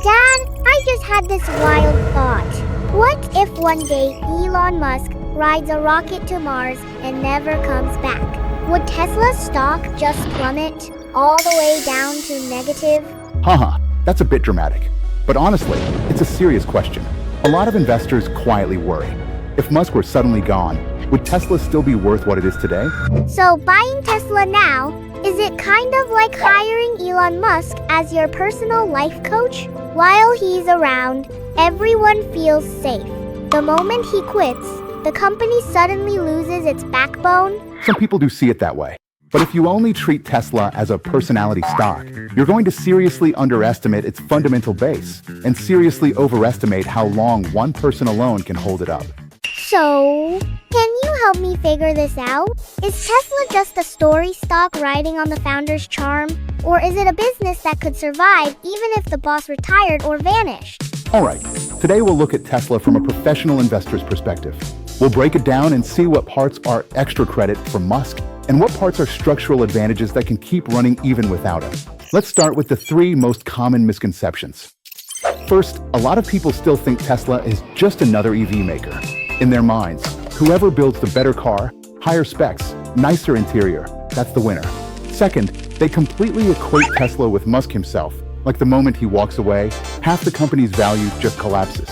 Dad, I just had this wild thought. What if one day Elon Musk rides a rocket to Mars and never comes back? Would Tesla's stock just plummet all the way down to negative? Haha, that's a bit dramatic. But honestly, it's a serious question. A lot of investors quietly worry. If Musk were suddenly gone, would Tesla still be worth what it is today? So buying Tesla now, is it kind of like hiring Elon Musk as your personal life coach? While he's around, everyone feels safe. The moment he quits, the company suddenly loses its backbone. Some people do see it that way. But if you only treat Tesla as a personality stock, you're going to seriously underestimate its fundamental base and seriously overestimate how long one person alone can hold it up. So, can you help me figure this out? Is Tesla just a story stock riding on the founder's charm? Or is it a business that could survive even if the boss retired or vanished? Alright, today we'll look at Tesla from a professional investor's perspective. We'll break it down and see what parts are extra credit from Musk and what parts are structural advantages that can keep running even without him. Let's start with the 3 most common misconceptions. First, a lot of people still think Tesla is just another EV maker. In their minds, whoever builds the better car, higher specs, nicer interior, that's the winner. Second, they completely equate Tesla with Musk himself. Like the moment he walks away, half the company's value just collapses.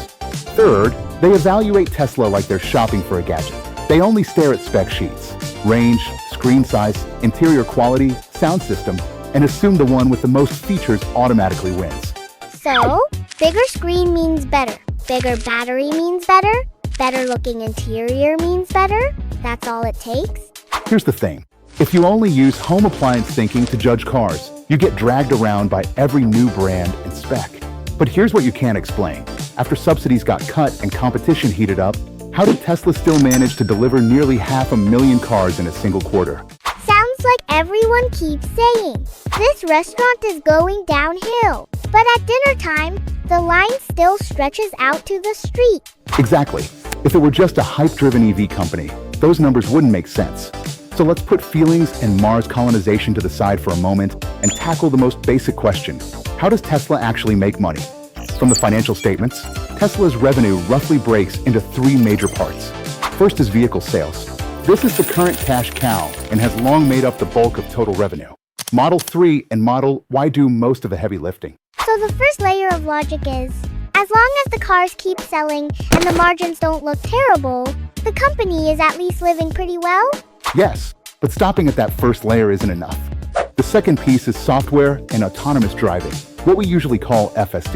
Third, they evaluate Tesla like they're shopping for a gadget. They only stare at spec sheets, range, screen size, interior quality, sound system, and assume the one with the most features automatically wins. So, bigger screen means better. Bigger battery means better. Better looking interior means better. That's all it takes. Here's the thing. If you only use home appliance thinking to judge cars, you get dragged around by every new brand and spec. But here's what you can't explain. After subsidies got cut and competition heated up, how did Tesla still manage to deliver nearly 500,000 cars in a single quarter? Sounds like everyone keeps saying, this restaurant is going downhill. But at dinner time, the line still stretches out to the street. Exactly. If it were just a hype-driven EV company, those numbers wouldn't make sense. So let's put feelings and Mars colonization to the side for a moment and tackle the most basic question. How does Tesla actually make money? From the financial statements, Tesla's revenue roughly breaks into 3 major parts. First is vehicle sales. This is the current cash cow and has long made up the bulk of total revenue. Model 3 and Model Y do most of the heavy lifting. So the first layer of logic is, as long as the cars keep selling and the margins don't look terrible, the company is at least living pretty well? Yes, but stopping at that first layer isn't enough. The second piece is software and autonomous driving, what we usually call FSD.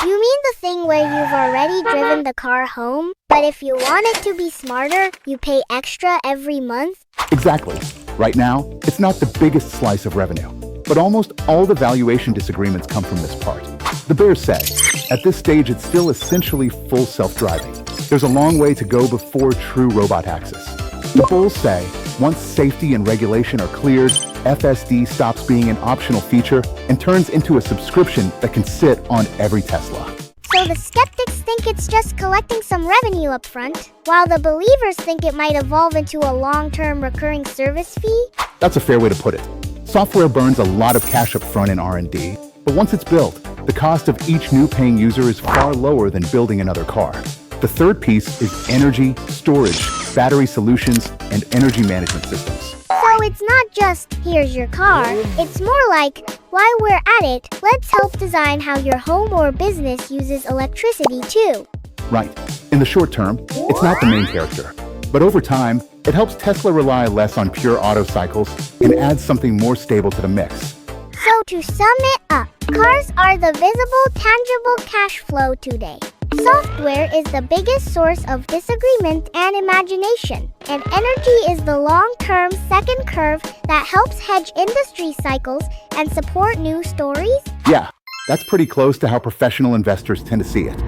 You mean the thing where you've already driven the car home, but if you want it to be smarter, you pay extra every month? Exactly. Right now, it's not the biggest slice of revenue, but almost all the valuation disagreements come from this part. The bears say, at this stage it's still essentially full self-driving. There's a long way to go before true robot access. The bulls say, once safety and regulation are cleared, FSD stops being an optional feature and turns into a subscription that can sit on every Tesla. So the skeptics think it's just collecting some revenue up front, while the believers think it might evolve into a long-term recurring service fee? That's a fair way to put it. Software burns a lot of cash up front in R&D, but once it's built, the cost of each new paying user is far lower than building another car. The third piece is energy, storage, battery solutions, and energy management systems. So it's not just, here's your car, it's more like, while we're at it, let's help design how your home or business uses electricity too. Right. In the short term, it's not the main character. But over time, it helps Tesla rely less on pure auto cycles and adds something more stable to the mix. So to sum it up, cars are the visible, tangible cash flow today. Software is the biggest source of disagreement and imagination, and energy is the long-term second curve that helps hedge industry cycles and support new stories. Yeah, that's pretty close to how professional investors tend to see it.